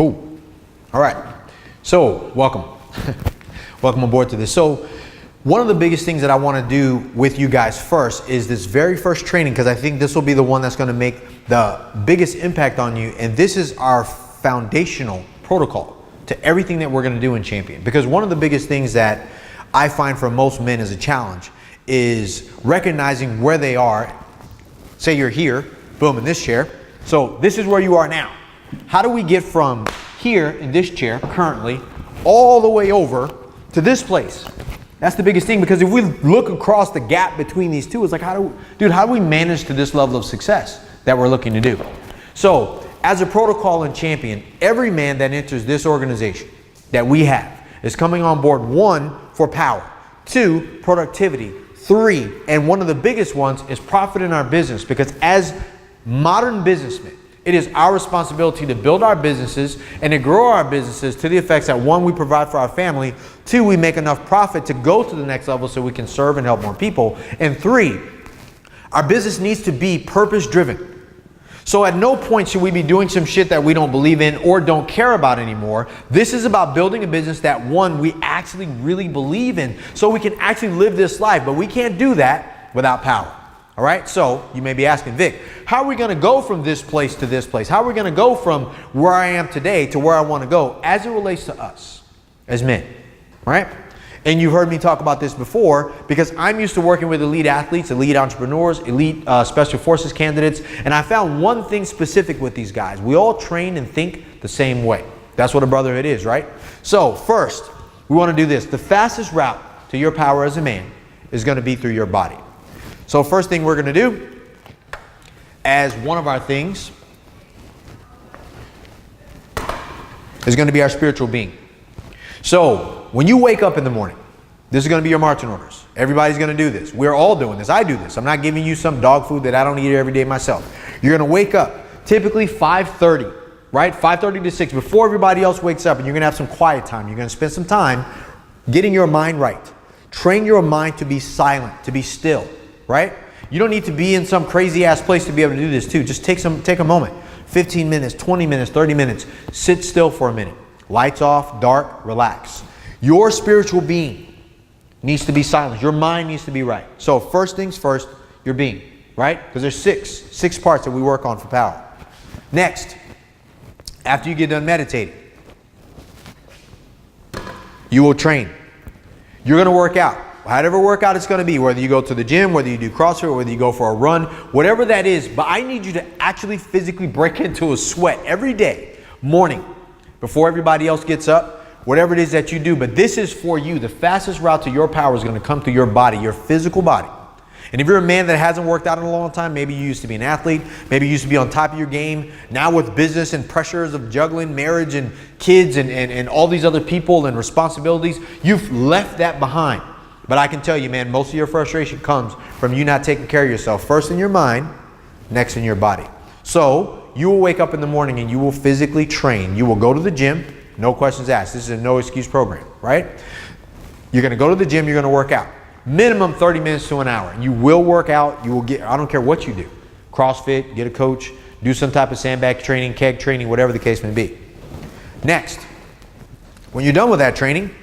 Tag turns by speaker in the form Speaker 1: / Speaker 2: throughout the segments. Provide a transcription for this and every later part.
Speaker 1: Cool. All right. So welcome. Welcome aboard to this. So one of the biggest things that I want to do with you guys first is this very first training, because I think this will be the one that's going to make the biggest impact on you. And this is our foundational protocol to everything that we're going to do in Champion. Because one of the biggest things that I find for most men is a challenge is recognizing where they are. Say you're here, boom, in this chair. So this is where you are now. How do we get from here in this chair currently all the way over to this place? That's the biggest thing, because if we look across the gap between these two, it's like, how do we manage to this level of success that we're looking to do? So as a protocol in Champion, every man that enters this organization that we have is coming on board, 1, for power, 2, productivity, 3, and one of the biggest ones is profit in our business, because as modern businessmen, it is our responsibility to build our businesses and to grow our businesses to the effects that 1, we provide for our family, 2, we make enough profit to go to the next level so we can serve and help more people, and 3, our business needs to be purpose driven. So at no point should we be doing some shit that we don't believe in or don't care about anymore. This is about building a business that, 1, we actually really believe in so we can actually live this life, but we can't do that without power. All right, so you may be asking, Vic, how are we going to go from this place to this place? How are we going to go from where I am today to where I want to go as it relates to us as men, right? And you've heard me talk about this before, because I'm used to working with elite athletes, elite entrepreneurs, elite special forces candidates, and I found one thing specific with these guys. We all train and think the same way. That's what a brotherhood is, right? So first, we want to do this. The fastest route to your power as a man is going to be through your body. So first thing we're going to do as one of our things is going to be our spiritual being. So when you wake up in the morning, this is going to be your marching orders. Everybody's going to do this. We're all doing this. I do this. I'm not giving you some dog food that I don't eat every day myself. You're going to wake up typically 5:30, right? 5:30 to 6 before everybody else wakes up, and you're going to have some quiet time. You're going to spend some time getting your mind right. Train your mind to be silent, to be still. Right? You don't need to be in some crazy ass place to be able to do this too. Just take a moment, 15 minutes, 20 minutes, 30 minutes, sit still for a minute. Lights off, dark, relax. Your spiritual being needs to be silent. Your mind needs to be right. So first things first, your being, right? Because there's six parts that we work on for power. Next, after you get done meditating, you will train. You're going to work out. Whatever workout it's going to be, whether you go to the gym, whether you do CrossFit, or whether you go for a run, whatever that is, but I need you to actually physically break into a sweat every day, morning, before everybody else gets up, whatever it is that you do. But this is for you. The fastest route to your power is going to come through your body, your physical body. And if you're a man that hasn't worked out in a long time, maybe you used to be an athlete, maybe you used to be on top of your game, now with business and pressures of juggling marriage and kids and all these other people and responsibilities, you've left that behind. But I can tell you, man, most of your frustration comes from you not taking care of yourself. First in your mind, next in your body. So you will wake up in the morning and you will physically train. You will go to the gym, no questions asked. This is a no excuse program, right? You're going to go to the gym, you're going to work out. Minimum 30 minutes to an hour. You will work out. You will get, I don't care what you do. CrossFit, get a coach, do some type of sandbag training, keg training, whatever the case may be. Next, when you're done with that training,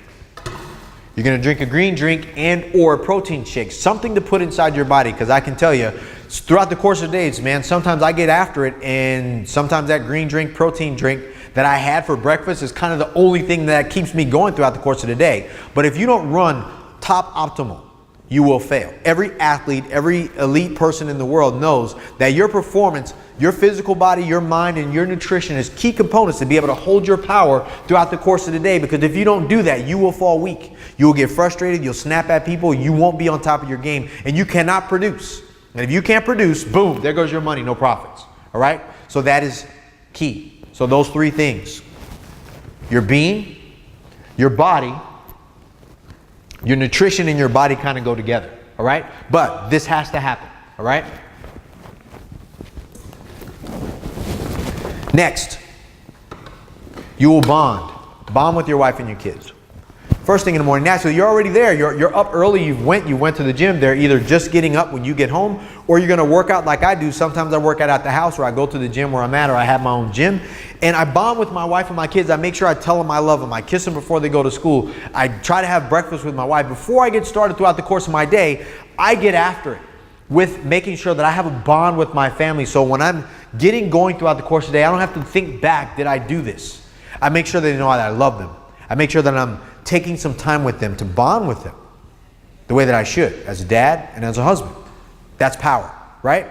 Speaker 1: you're going to drink a green drink and or a protein shake, something to put inside your body, because I can tell you, throughout the course of days, man, sometimes I get after it, and sometimes that green drink, protein drink that I had for breakfast is kind of the only thing that keeps me going throughout the course of the day. But if you don't run top optimal, you will fail. Every athlete, every elite person in the world knows that your performance, your physical body, your mind, and your nutrition is key components to be able to hold your power throughout the course of the day, because if you don't do that, you will fall weak. You will get frustrated, you'll snap at people, you won't be on top of your game, and you cannot produce. And if you can't produce, boom, there goes your money, no profits. All right? So that is key. So those 3 things, your being, your body, your nutrition and your body kind of go together. All right? But this has to happen. All right? Next, you will bond with your wife and your kids. First thing in the morning, naturally, you're already there. You're up early. You went to the gym. They're either just getting up when you get home, or you're going to work out like I do. Sometimes I work out at the house, or I go to the gym where I'm at, or I have my own gym. And I bond with my wife and my kids. I make sure I tell them I love them. I kiss them before they go to school. I try to have breakfast with my wife. Before I get started throughout the course of my day, I get after it with making sure that I have a bond with my family. So when I'm going throughout the course of the day, I don't have to think back, did I do this? I make sure they know that I love them. I make sure that I'm taking some time with them to bond with them the way that I should as a dad and as a husband. That's power, right?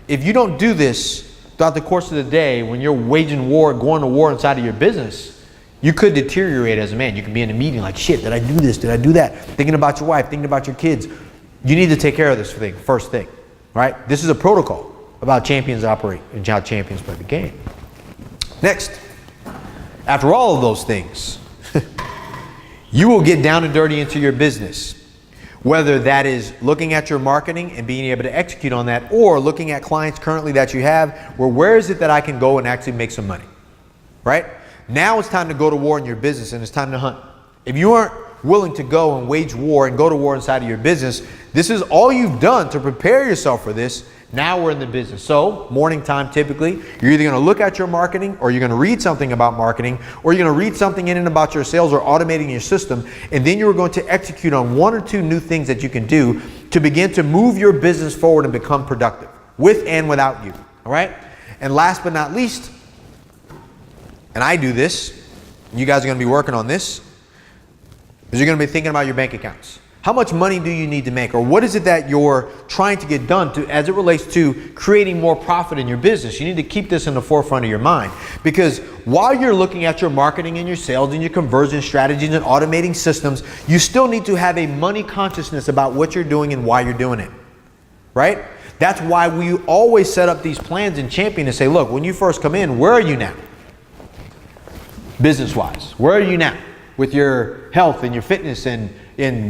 Speaker 1: If you don't do this throughout the course of the day, when you're waging war, going to war inside of your business, you could deteriorate as a man. You could be in a meeting like, shit, did I do this? Did I do that? Thinking about your wife, thinking about your kids. You need to take care of this thing, first thing, right? This is a protocol about how champions operate and how champions play the game. Next, after all of those things, you will get down and dirty into your business, whether that is looking at your marketing and being able to execute on that, or looking at clients currently that you have, where is it that I can go and actually make some money, right? Now it's time to go to war in your business, and it's time to hunt. If you aren't willing to go and wage war and go to war inside of your business, this is all you've done to prepare yourself for this. Now we're in the business. So morning time, typically, you're either going to look at your marketing, or you're going to read something about marketing, or you're going to read something in and about your sales or automating your system. And then you're going to execute on 1 or 2 new things that you can do to begin to move your business forward and become productive with and without you. All right. And last but not least, and I do this, you guys are going to be working on this, is you're going to be thinking about your bank accounts. How much money do you need to make? Or what is it that you're trying to get done as it relates to creating more profit in your business? You need to keep this in the forefront of your mind, because while you're looking at your marketing and your sales and your conversion strategies and automating systems, you still need to have a money consciousness about what you're doing and why you're doing it, right? That's why we always set up these plans in Champion to say, look, when you first come in, where are you now? Business-wise, where are you now with your health and your fitness and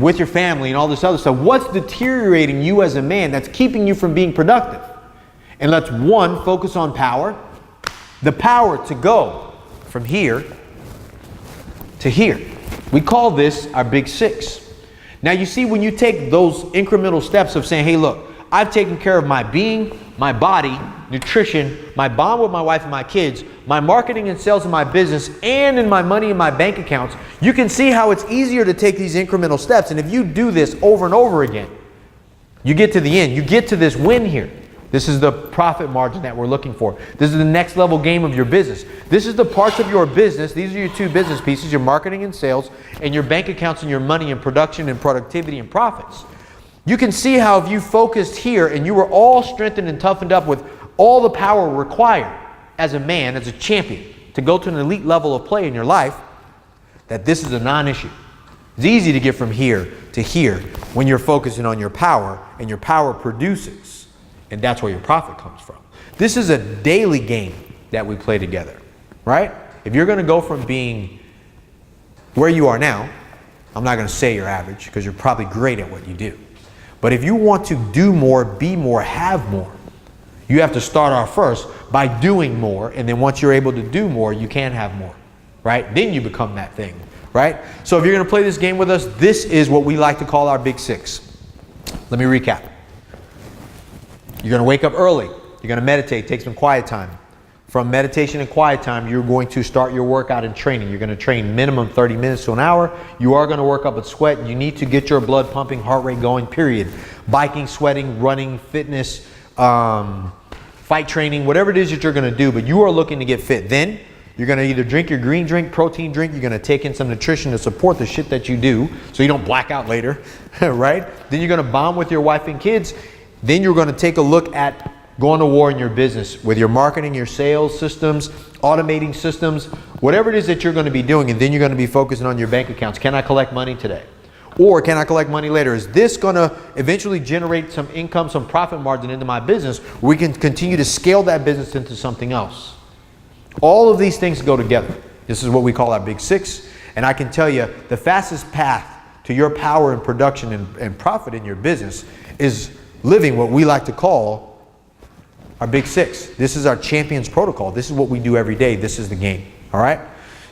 Speaker 1: with your family and all this other stuff? What's deteriorating you as a man that's keeping you from being productive? And let's, one, focus on power. The power to go from here to here. We call this our big 6. Now you see, when you take those incremental steps of saying, hey, look, I've taken care of my being, my body, nutrition, my bond with my wife and my kids, my marketing and sales in my business, and in my money in my bank accounts, you can see how it's easier to take these incremental steps. And if you do this over and over again, you get to the end. You get to this win here. This is the profit margin that we're looking for. This is the next level game of your business. This is the parts of your business. These are your 2 business pieces, your marketing and sales, and your bank accounts and your money and production and productivity and profits. You can see how if you focused here and you were all strengthened and toughened up with all the power required as a man, as a champion, to go to an elite level of play in your life, that this is a non-issue. It's easy to get from here to here when you're focusing on your power, and your power produces, and that's where your profit comes from. This is a daily game that we play together, right? If you're going to go from being where you are now, I'm not going to say you're average, because you're probably great at what you do. But if you want to do more, be more, have more, you have to start off first by doing more. And then once you're able to do more, you can have more, right? Then you become that thing, right? So if you're going to play this game with us, this is what we like to call our big 6. Let me recap. You're going to wake up early. You're going to meditate, take some quiet time. From meditation and quiet time, you're going to start your workout and training. You're going to train minimum 30 minutes to an hour. You are going to work up a sweat. You need to get your blood pumping, heart rate going, period. Biking, sweating, running, fitness, fight training, whatever it is that you're going to do, but you are looking to get fit. Then you're going to either drink your green drink, protein drink. You're going to take in some nutrition to support the shit that you do so you don't black out later, right? Then you're going to bond with your wife and kids. Then you're going to take a look at going to war in your business with your marketing, your sales systems, automating systems, whatever it is that you're going to be doing. And then you're going to be focusing on your bank accounts. Can I collect money today? Or can I collect money later? Is this going to eventually generate some income, some profit margin into my business where we can continue to scale that business into something else? All of these things go together. This is what we call our big 6. And I can tell you the fastest path to your power and production and profit in your business is living what we like to call our big 6. This is our champions protocol. This is what we do every day. This is the game. All right.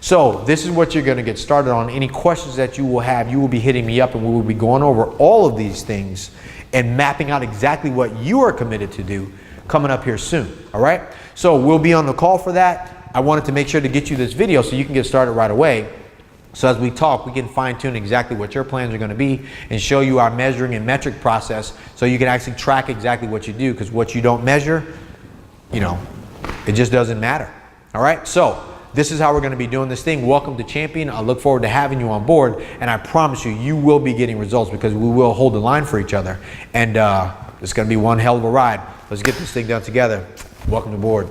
Speaker 1: So this is what you're gonna get started on. Any questions that you will have, you will be hitting me up and we will be going over all of these things and mapping out exactly what you are committed to do coming up here soon, all right? So we'll be on the call for that. I wanted to make sure to get you this video so you can get started right away. So as we talk, we can fine tune exactly what your plans are gonna be and show you our measuring and metric process so you can actually track exactly what you do, because what you don't measure, you know, it just doesn't matter, all right? So this is how we're gonna be doing this thing. Welcome to Champion. I look forward to having you on board, and I promise you, you will be getting results because we will hold the line for each other. And it's gonna be one hell of a ride. Let's get this thing done together. Welcome aboard.